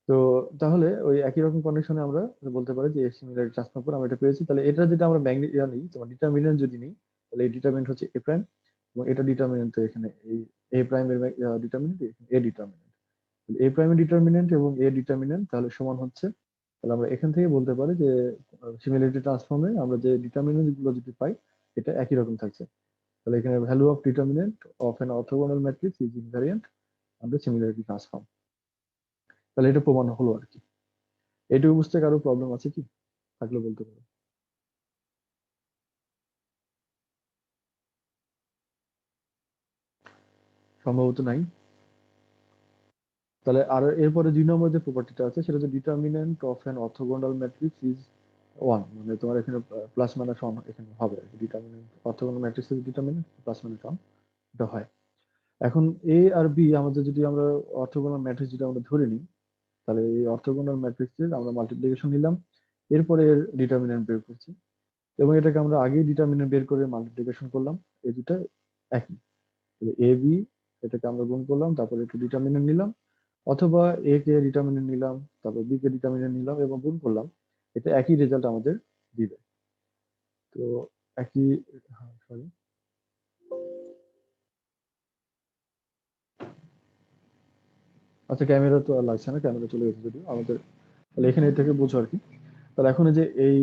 B: তো তাহলে ওই একই রকম কন্ডিশনে আমরা বলতে পারি যে এর সিমিলারিটি ট্রান্সফর্ম করে আমরা এটা পেয়েছি। তাহলে এটা যেটা আমরা ম্যাগনেট নিই, তোমার ডিটারমিনেন্ট যদি নিই, তাহলে এই ডিটারমিনেন্ট হচ্ছে এ প্রাইম, এবং এটা ডিটারমিনেন্ট তো এখানে এই এ প্রাইম এর ডিটারমিনেন্ট, এ ডিটারমিনেন্ট, এ প্রাইমের ডিটারমিনেন্ট এবং এ ডিটারমিনেন্ট তাহলে সমান হচ্ছে। তাহলে আমরা এখান থেকে বলতে পারি যে সিমিলারিটি ট্রান্সফর্মে আমরা যে ডিটারমিনেন্ট গুলো যদি পাই, এটা একই রকম থাকছে। তাহলে এখানে value of determinant of an orthogonal matrix is invariant under similarity transform. তাহলে এটা প্রমাণ হলো আর কি। এটুকু বুঝতে কারো প্রবলেম আছে কি? থাকলে বলতে পারো। সম্ভবত নাই। তাহলে আর এরপরে 2 নম্বর যে প্রপার্টিটা আছে সেটা হচ্ছে determinant of an orthogonal matrix is 1, মানে তোমার এখানে প্লাস মাইনাস 1 এখানে হবে আর কি। ডিটারমিনেন্ট অর্থোগোনাল ম্যাট্রিক্সের ডিটারমিনেন্ট প্লাস মাইনাস 1 এটা হয়। এখন এ আর বি আমাদের যদি আমরা অর্থোগোনাল ম্যাট্রিক্স যদি আমরা ধরে নিই, তাহলে এই অর্থোগোনাল ম্যাট্রিক্সের আমরা মাল্টিপ্লিকেশন নিলাম, এরপরে এর ডিটারমিনেন্ট বের করছি, এবং এটাকে আমরা আগেই ডিটারমিনেন্ট বের করে মাল্টিপ্লিকেশন করলাম, এই দুটা একই। এ বি এটাকে আমরা গুণ করলাম, তারপরে একটু ডিটারমিনেন্ট নিলাম, অথবা এ কে ডিটারমিনেন্ট নিলাম, তারপর বি কে ডিটারমিনেন্ট নিলাম এবং গুণ করলাম, এটা একই রেজাল্ট আমাদের দিবে। তো একই, সরি, আচ্ছা ক্যামেরা তো আর লাগছে না, ক্যামেরা চলে গেছে যদিও আমাদের। তাহলে এখানে থেকে বোঝো আর কি। তাহলে এখন এই যে এই,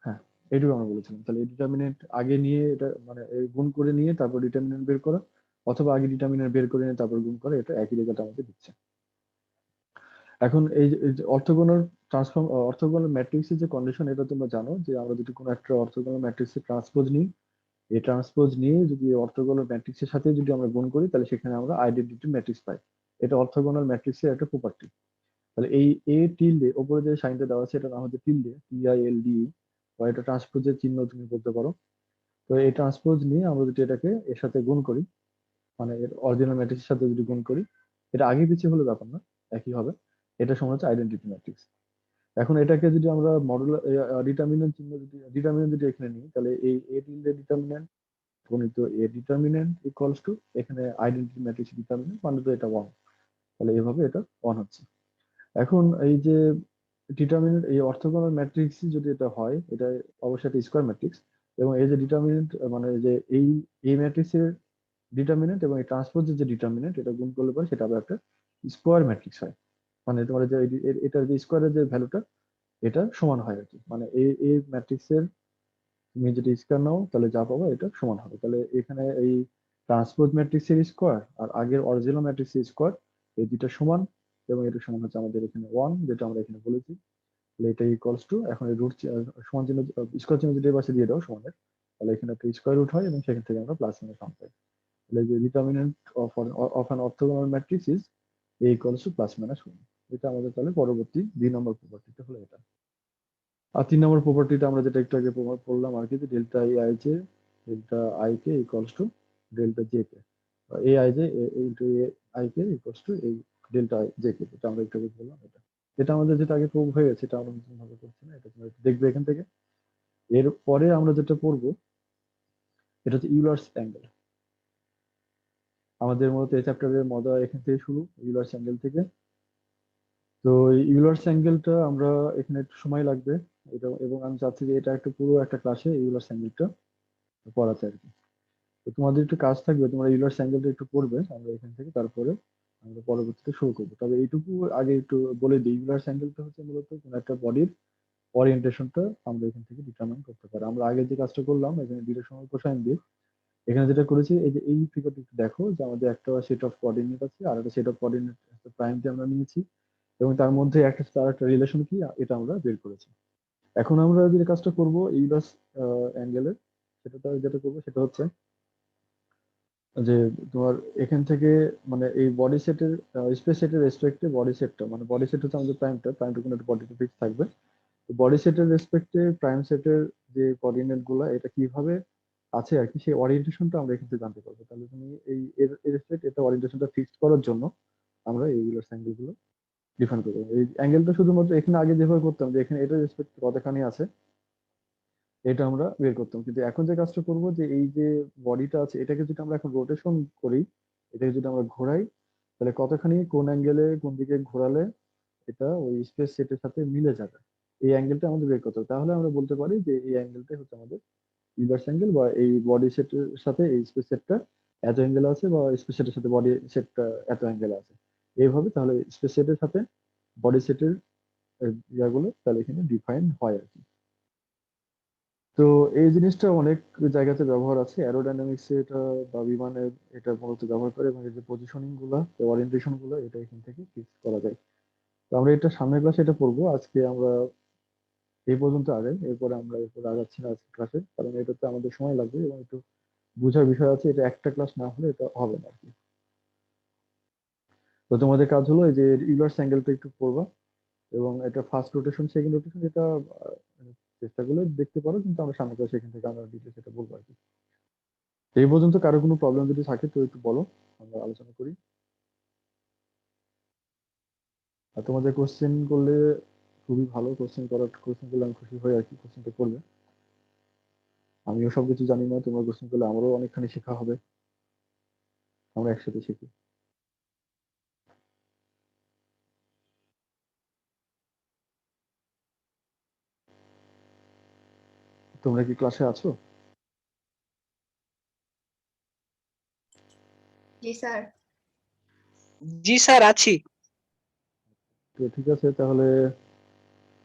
B: হ্যাঁ, এইটুকু আমরা বলেছিলাম। তাহলে এই ডিটারমিনেন্ট আগে নিয়ে এটা মানে এই গুণ করে নিয়ে তারপর ডিটারমিনেন্ট বের করা, অথবা আগে ডিটারমিনেন্ট বের করে নিয়ে তারপর গুণ করা, এটা একই রেজাল্ট আমাদের দিচ্ছে। এখন এই যে অর্থোগোনাল ট্রান্সফর্ম, অর্থোগোনাল ম্যাট্রিক্সের যে কন্ডিশন, এটা তোমরা জানো যে আমরা যদি কোনো একটা অর্থোগোনাল ম্যাট্রিক্সের ট্রান্সপোজ নিই, এই ট্রান্সপোজ নিয়ে যদি অর্থোগোনাল ম্যাট্রিক্সের সাথে যদি আমরা গুণ করি, তাহলে সেখানে আমরা আইডেন্টিটি ম্যাট্রিক্স পাই। এটা অর্থোগোনাল ম্যাট্রিক্সের একটা প্রপার্টি। তাহলে এই এ টিলডে উপরে যে সাইনটা দেওয়া আছে, এটা নাম হচ্ছে টিলডে, TILDE, বা এটা ট্রান্সপোজের চিহ্ন তুমি বলতে পারো। তো এই ট্রান্সপোজ নিয়ে আমরা যদি এটাকে এর সাথে গুণ করি, মানে এর অরিজিনাল ম্যাট্রিক্সের সাথে যদি গুণ করি, এটা আগে পিছিয়ে হলে ব্যাপার না, একই হবে। এটা সমান হচ্ছে আইডেন্টিটি ম্যাট্রিক্স। এখন এটাকে যদি আমরা মডুল ডিটারমিনেন্ট চিহ্ন যদি ডিটারমিনেন্ট যদি এখানে নিই, তাহলে এই এ টিলডে ডিটারমিনেন্ট গণিত এ ডিটারমিনেন্ট ইকুয়ালস টু এখানে আইডেন্টিটি ম্যাট্রিক্স ডিটারমিনেন্ট, মানে তো এটা 1। তাহলে এইভাবে এটা 1 হচ্ছে। এখন এই যে ডিটারমিনেন্ট এই অর্থোগোনাল ম্যাট্রিক্স যদি এটা হয়, এটা অবশ্যই একটা স্কয়ার ম্যাট্রিক্স, এবং এই যে ডিটারমিনেন্ট মানে যে এই ম্যাট্রিক্সের ডিটারমিনেন্ট এবং এই ট্রান্সপোজের যে ডিটারমিনেন্ট, এটা গুণ করলে পরে সেটা আবার একটা স্কয়ার ম্যাট্রিক্স হয়। মানে তোমার যে এটার যে স্কয়ারের যে ভ্যালুটা, এটা সমান হয় আর কি। মানে এই ম্যাট্রিক্সের তুমি যদি স্কয়ার নাও, তাহলে যা পাবো এটা সমান হবে। তাহলে এখানে এই ট্রান্সপোজ ম্যাট্রিক্সের স্কয়ার আর আগের অরিজিনাল ম্যাট্রিক্সের স্কয়ার, এই দুটো সমান, এবং এটা সমান হচ্ছে আমাদের এখানে 1, যেটা আমরা এখানে বলেছি। তাহলে এটা ইকুয়ালস টু, এখন এই রুট সমান চিহ্ন স্কয়ার চিহ্ন যদি এই পাশে দিয়ে দাও সমানের, তাহলে এখানে একটা স্কোয়ার রুট হয় এবং সেখান থেকে আমরা প্লাস মাইনাস ওয়ান পাই। তাহলে যে determinant of an orthogonal matrix is a equals to plus minus one. এটা আমাদের তাহলে পরবর্তী 2 নম্বর প্রপার্টিটা হলো এটা। আর 3 নম্বর প্রপার্টিটা আমরা যেটা একটু আগে পড়লাম আর কি, যে delta A I J delta I K equals to delta J K, A I J into A i K equals to এই ডেল্টা জে কে, এটা আমরা একটু আগে বললাম। এটা আমাদের যেটা আগে প্রুভ হয়ে গেছে, এটা আমরা নতুন ভাবে করছি না, এটা তোমরা একটু দেখবে এখান থেকে। এরপরে আমরা যেটা পড়বো এটা হচ্ছে ইউলার্স অ্যাঙ্গেল। আমাদের মূলত এই চ্যাপ্টারের মজা এখান থেকে শুরু, ইউলার্স অ্যাঙ্গেল থেকে। তো ইউলার্স অ্যাঙ্গেলটা আমরা এখানে একটু সময় লাগবে এটা, এবং আমি চাচ্ছি যে এটা একটা পুরো একটা ক্লাসে ইউলার্স অ্যাঙ্গেলটা পড়াতে আর কি। তো তোমাদের একটু কাজ থাকবে, তোমরা ইউলার্স অ্যাঙ্গেলটা একটু পড়বে আমরা এখান থেকে, তারপরে আমরা পরবর্তীতে শুরু করবো। তবে এইটুকু আগে একটু বলে দিই, ইউলার্স অ্যাঙ্গেলটা হচ্ছে মূলত কোনো একটা বডির ওরিয়েন্টেশনটা আমরা এখান থেকে ডিটারমাইন করতে পারি। আমরা আগে যে কাজটা করলাম এখানে ডিরেকশনাল কোসাইন দিয়ে, এখানে যেটা করেছি এই যে এই ফিগারটা একটু দেখো, যে আমাদের একটা সেট অফ কোঅর্ডিনেট আছে আর একটা সেট অফ কোঅর্ডিনেট প্রাইম দিয়ে আমরা নিয়েছি, এবং তার মধ্যে একটা তার একটা রিলেশন কি এটা আমরা বের করেছি। এখন আমরা যে কাজটা করব ইউলার্স অ্যাঙ্গেলের, যেটা করবো সেটা হচ্ছে যে তোমার এখান থেকে মানে এই বডি সেটের স্পেস সেটের রেসপেক্টে বডি সেটটা, মানে বডি সেট হচ্ছে আমাদের প্রাইমটা কোনো একটা বডিতে ফিক্স থাকবে। তো বডি সেটের রেসপেক্টে প্রাইম সেটের যে কোঅর্ডিনেট গুলো এটা কিভাবে আছে আর কি, সেই ওরিয়েন্টেশনটা আমরা এখান থেকে জানতে পারবো। তাহলে তুমি এই এর রেসপেক্ট এটা ওরিয়েন্টেশনটা ফিক্সড করার জন্য আমরা এই ইউলার্স অ্যাঙ্গেল গুলো ডিফাইন করবো। এই অ্যাঙ্গেলটা শুধুমাত্র এখানে আগে যেভাবে করতাম যে এখানে এটা রেসপেক্ট কতখানি আছে এটা আমরা বের করতাম, কিন্তু এখন যে কাজটা করবো যে এই যে বডিটা আছে এটাকে যদি আমরা এখন রোটেশন করি, এটাকে যদি আমরা ঘোরাই, তাহলে কতখানি কোন অ্যাঙ্গেলে কোন দিকে ঘোরালে এটা ওই স্পেস সেটের সাথে মিলে যাবে, এই অ্যাঙ্গেলটা আমাদের বের করতে হবে। তাহলে আমরা বলতে পারি যে এই অ্যাঙ্গেলটা হচ্ছে আমাদের ইনভার্স অ্যাঙ্গেল, বা এই বডি সেটের সাথে এই স্পেস সেটটা এত অ্যাঙ্গেল আছে, বা স্পেস সেটের সাথে বডি সেটটা এত অ্যাঙ্গেল আছে। এইভাবে তাহলে স্পেস সেটের সাথে বডি সেটের ইয়াগুলো তাহলে এখানে ডিফাইন হয় আর কি। তো এই জিনিসটা অনেক জায়গাতে ব্যবহার আছে, অ্যারোডাইনামিক্স এটা বা বিমানের এটা মূলত ব্যবহার করে, এবং এই যে পজিশনিং গুলা ওরিয়েন্টেশন গুলো এটা এখান থেকে ফিক্স করা যায়। তো আমরা এটা সামনের ক্লাসে এটা পড়বো, আজকে আমরা এই পর্যন্ত আগে, এরপরে আমরা এরপর আগাচ্ছি না আজকে ক্লাসে, কারণ এটাতে আমাদের সময় লাগবে এবং একটু বোঝার বিষয় আছে, এটা একটা ক্লাস না হলে এটা হবে না আর কি। তো তোমাদের কাজ হলো এই যে ইউলার্স অ্যাঙ্গেলটা একটু পড়বা, এবং এটা ফার্স্ট রোটেশন সেকেন্ড রোটেশন এটা চেষ্টা করলে দেখতে পারো, কিন্তু আমরা সামনে ক্লাসে এখান থেকে আমরা ডিটেলস এটা বলবো আর কি। এই পর্যন্ত কারো কোনো প্রবলেম যদি থাকে তো একটু বলো, আমরা আলোচনা করি। আর তোমাদের কোশ্চেন করলে খুবই ভালো, কোশ্চেন করলে আমি খুশি হই আর কি, কোশ্চেনটা করবে। আমিও সবকিছু জানি না, তোমার কোশ্চেন করলে আমারও অনেকখানি শেখা হবে, আমরা একসাথে শিখি। তোমরা কি ক্লাসে আছো?
D: জি স্যার।
E: জি স্যার আছি।
B: তো ঠিক আছে, তাহলে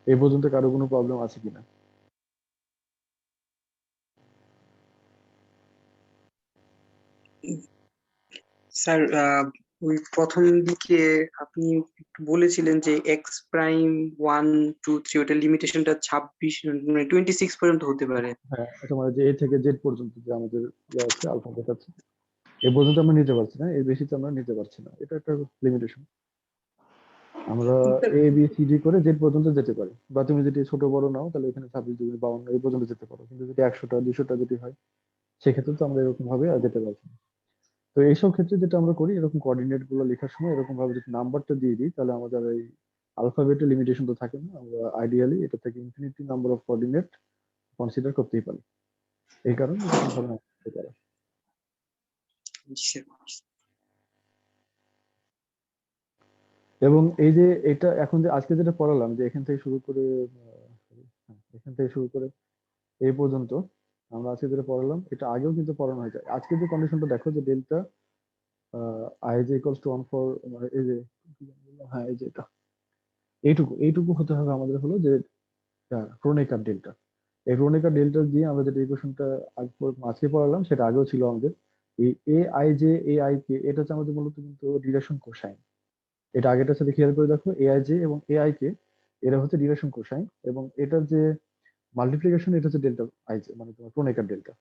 B: এই পর্যন্ত কারো কোনো প্রবলেম আছে কিনা?
A: স্যার ওই প্রথম দিকে আপনি একটু বলেছিলেন যে এক্স প্রাইম 1 2 3 ওটার লিমিটেশনটা 26 মানে 26 পর্যন্ত হতে পারে।
B: হ্যাঁ, তোমার যে এ থেকে জেড পর্যন্ত যে আমাদের ইয়ে আছে আলফাবেট আছে, এই পর্যন্ত আমরা নিতে পারছি না, এর বেশি তো আমরা নিতে পারছি না, এটা একটা লিমিটেশন। আমরা
A: sir,
B: A B C D করে জেড পর্যন্ত যেতে পারি, বা তুমি যদি ছোট বড় নাও তাহলে এখানে 26 52 এই পর্যন্ত যেতে পারো, কিন্তু যদি 100টা 200টা যদি হয় সেক্ষেত্রে তো আমরা এরকম ভাবে আর যেতে পারছি না। তো এইসব ক্ষেত্রে যেটা আমরা করি, এরকম কোঅর্ডিনেট গুলো লেখার সময় এরকম ভাবে যদি নাম্বারটা দিয়ে দিই, তাহলে আমাদের এই আলফাবেটের লিমিটেশন তো থাকে না, আমরা আইডিয়ালি এটা থেকে infinity number of coordinate consider করতেই পারি। এই কারণে এরকম ভাবে আমরা করতে পারি। এবং এই যে এটা এখন যে আজকে যেটা পড়ালাম, যে এখান থেকে শুরু করে এখান থেকে শুরু করে এই পর্যন্ত আমরা আজকে যেটা পড়ালাম এটা আগেও কিন্তু পড়ানো হয়ে যায়। আজকে যে কন্ডিশনটা দেখো, যে ডেল্টা আই যে ইকুয়ালস টু 1 ফর, মানে এই যে হ্যাঁ এই যে এটা এইটুকু এইটুকু হতে হবে আমাদের, হলো যে ক্রোনেকার ডেল্টা। এই ক্রোনেকার ডেল্টা দিয়ে আমরা যেটা ইকুয়েশনটা আজকে পড়ালাম সেটা আগেও ছিল আমাদের। এই a I j a i k এটা হচ্ছে আমাদের মূলত কিন্তু ডিরেকশন কোসাইন। এটা আগেটার সাথে খেয়াল করে দেখো, এ আই জে এবং এ আই কে এরা হচ্ছে ডিরেকশন কোসাইন, এবং এটার যে মাল্টিপ্লিকেশন এটা হচ্ছে ডেল্টা আই জে, মানে তোমার ক্রোনেকার ডেল্টা।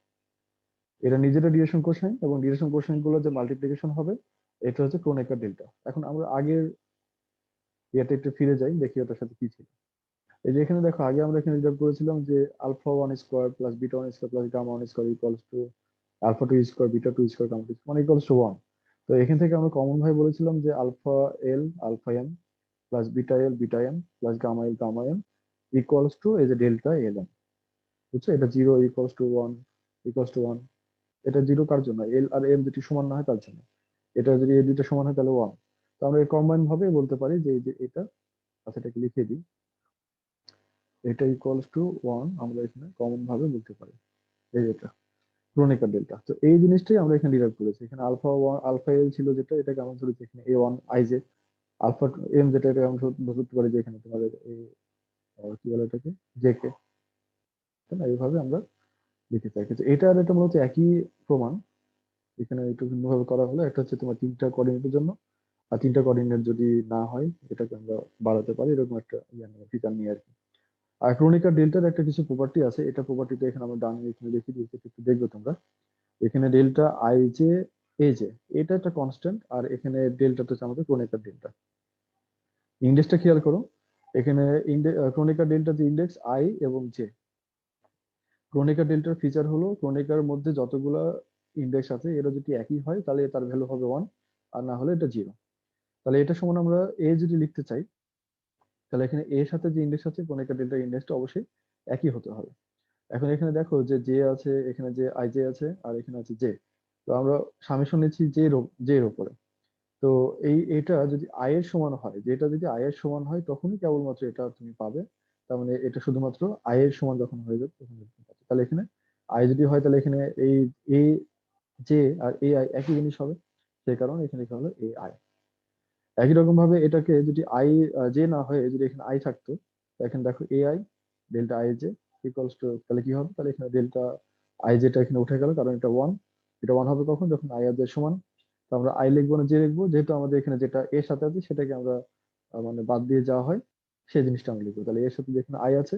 B: এটা নিজেরা ডিরেকশন কোসাইন, এবং ডিরেকশন কোসাইন গুলো যে মাল্টিপ্লিকেশন হবে এটা হচ্ছে ক্রোনেকার ডেল্টা। এখন আমরা আগের ইয়েতে একটু ফিরে যাই, দেখি ওটার সাথে কি ছিল। এই যে এখানে দেখো, আগে আমরা এখানে রিজার্ভ করেছিলাম যে alpha 1 square plus beta 1 square plus gamma 1 square equals to alpha 2 square beta 2 square gamma 2 মানে ইকুয়ালস টু 1। তো এখান থেকে আমরা কমন ভাবে বলেছিলাম যে alpha L alpha M plus beta L beta M plus gamma L gamma M equals to এই যে ডেল্টা এল এম। বুঝছো? এটা 0 ইকুয়ালস টু 1 ইকুয়ালস টু 1। এটা 0 কার জন্য? এল আর এম দুটি সমান না হয় তার জন্য। এটা যদি এই দুটো সমান হয় তাহলে 1। তো আমরা এই কম্বাইন ভাবে বলতে পারি যে এই যে এটা, আচ্ছা এটাকে লিখে দিই, এটা ইকুয়ালস টু 1 আমরা এখানে কমন ভাবে বলতে পারি। এই যেটা ক্রোনেকার ডেল্টা, তো এই জিনিসটাই আমরা এখানে ডিরাইভ করেছি। এখানে আলফা 1 আলফা এল ছিল যেটা, এটাকে আমরা ধরেছি এখানে A1 আইজে, আলফা এম যেটা, এটা আমরা ধরতে পারি যে এখানে তোমাদের এই কি বলে এটাকে জেকে, তাই না? এইভাবে আমরা লিখে থাকি। তো এটা আর এটা মূলত একই প্রমাণ, এখানে একটু ভিন্নভাবে করা হলো। একটা হচ্ছে তোমার 3টা কোঅর্ডিনেটের জন্য, আর 3টা কোঅর্ডিনেট যদি না হয় এটাকে আমরা বাড়াতে পারি, এরকম একটা ফিচার নিয়ে আর কি। আর ক্রোনিকার ডেল্টার একটা কিছু প্রপার্টি আছে, এটা প্রপার্টিটা এখানে আমরা ডান এখানে লিখে দিয়েছি, একটু দেখবে তোমরা। এখানে delta I j A J এটা একটা কনস্ট্যান্ট, আর এখানে ডেল্টাটা হচ্ছে আমাদের ক্রোনিকার ডেল্টা। ইন্ডেক্সটা খেয়াল করো, এখানে ক্রোনিকার ডেল্টা যে ইন্ডেক্স আই এবং জে। ক্রোনিকার ডেল্টার ফিচার হলো ক্রোনিকার মধ্যে যতগুলা ইন্ডেক্স আছে এরা যদি একই হয় তাহলে তার ভ্যালু হবে 1, আর না হলে এটা 0। তাহলে এটা সমান আমরা এ যদি লিখতে চাই তাহলে এখানে এর সাথে যে ইন্ডেক্স আছে ক্রোনিকার ডেল্টা ইন্ডেক্সটা অবশ্যই একই হতে হবে। এখন এখানে দেখো যে জে আছে, এখানে যে আই জে আছে, আর এখানে আছে জে। তো আমরা সামেশন নিচ্ছি জে এর উপরে। তো এটা যদি আই এর সমান হয়, যেটা যদি আই এর সমান হয় তখনই কেবলমাত্র এটা তুমি পাবে। তার মানে এটা শুধুমাত্র আই এর সমান যখন হয়ে যাবে তখন তুমি পাবে। তাহলে এখানে আই যদি হয় তাহলে এখানে এই A J R A I একই জিনিস হবে, সেই কারণে এখানে লেখা হলো এ আই। একই রকম ভাবে এটাকে যদি আই জে না হয়ে যদি এখানে আই থাকতো, এখানে দেখো A I delta I J equals two, তাহলে কি হবে? তাহলে এখানে ডেল্টা আই জেটা এখানে উঠে গেল, কারণ এটা 1। এটা 1 হবে কখন? যখন আই আর জে সমান। তো আমরা আই লিখবো না জে লিখবো, যেহেতু আমাদের এখানে যেটা এর সাথে আছে সেটাকে আমরা মানে বাদ দিয়ে যাওয়া হয়, সেই জিনিসটা আমরা লিখবো। তাহলে এর সাথে যেখানে আই আছে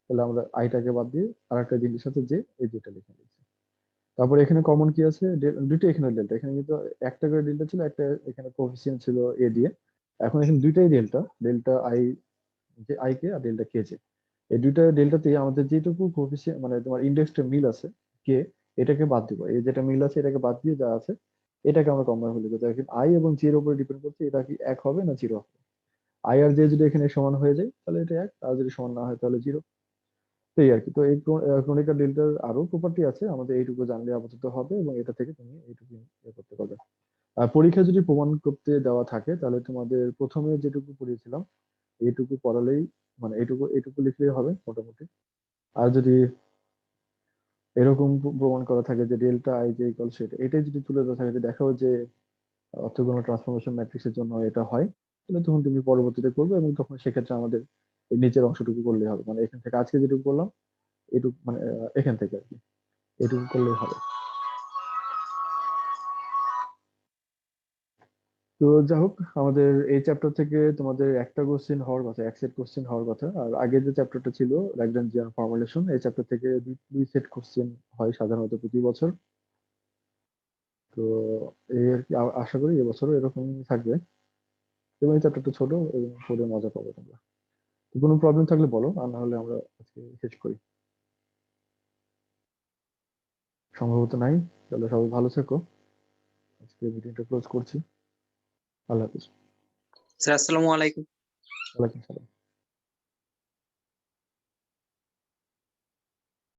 B: তাহলে আমরা আইটাকে বাদ দিয়ে আর একটা জিনিসের সাথে যে এই যেটা লিখে দিচ্ছি। তারপরে এখানে কমন কি আছে? দুটো এখানে ডেল্টা, এখানে কিন্তু একটা করে ডেল্টা ছিল, একটা এখানে কোএফিসিয়েন্ট ছিল এ দিয়ে। এখন এখানে দুইটাই ডেল্টা, ডেল্টা আই যে আই কে আর ডেল্টা কে জে। এই দুইটা ডেল্টাতে আমাদের যেটুকু কোএফিসিয়েন্ট মানে তোমার ইন্ডেক্সটা মিল আছে কে, এটাকে বাদ দিব। এই যেটা মিল আছে এটাকে বাদ দিয়ে যা আছে এটাকে আমরা কম্বাইন করে দেবো। এখন আই এবং জি এর উপরে ডিপেন্ড করছে এটা কি 1 হবে না 0 হবে। আই আর জে যদি এখানে সমান হয়ে যায় তাহলে এটা 1, আর যদি সমান না হয় তাহলে 0। তো এই আর কি। তো এই ক্রোনিকাল ডেল্টার আরো প্রপার্টি আছে, আমাদের এইটুকু জানলে আপাতত হবে, এবং এটা থেকে তুমি এইটুকু ইয়ে করতে পারবে। আর পরীক্ষা যদি প্রমাণ করতে দেওয়া থাকে তাহলে তোমাদের প্রথমে যেটুকু পড়িয়েছিলাম এইটুকু পড়ালেই, মানে এইটুকু এইটুকু লিখলেই হবে মোটামুটি। আর যদি এরকম প্রমাণ করা থাকে যে ডেল্টা আই যে ইকুয়াল সেটা, এটাই যদি তুলে ধরা থাকে যে দেখাও যে অর্থগোনাল ট্রান্সফরমেশন ম্যাট্রিক্সের জন্য এটা হয়, তাহলে তখন তুমি পরবর্তীতে করবে, এবং তখন সেক্ষেত্রে আমাদের এই নিচের অংশটুকু করলেই হবে। মানে এখান থেকে আজকে যেটুকু করলাম এটুকু, মানে এখান থেকে আর কি এটুকু করলেই হবে। তো যাই হোক, আমাদের এই চ্যাপ্টার থেকে তোমাদের একটা কোশ্চেন হওয়ার কথা, এক সেট কোশ্চেন হওয়ার কথা। আর আগে যে চ্যাপ্টারটা ছিল ল্যাগ্রাঞ্জিয়ান ফর্মুলেশন, এই চ্যাপ্টার থেকে দুই সেট কোশ্চেন হয় সাধারণত প্রতি বছর। তো এই আর কি, আশা করি এবছরও এরকম থাকবে। এবং এই চ্যাপ্টারটা ছোট এবং পড়ে মজা পাবে তোমরা। তো কোনো প্রবলেম থাকলে বলো, আর না হলে আমরা আজকে শেষ করি। সম্ভবত নাই। তাহলে সবাই ভালো থেকো, আজকে ভিডিওটা ক্লোজ করছি। আল্লাহ হাফিজ।
A: স্যার আসসালামু আলাইকুম।
B: ওয়ালাইকুম সালাম।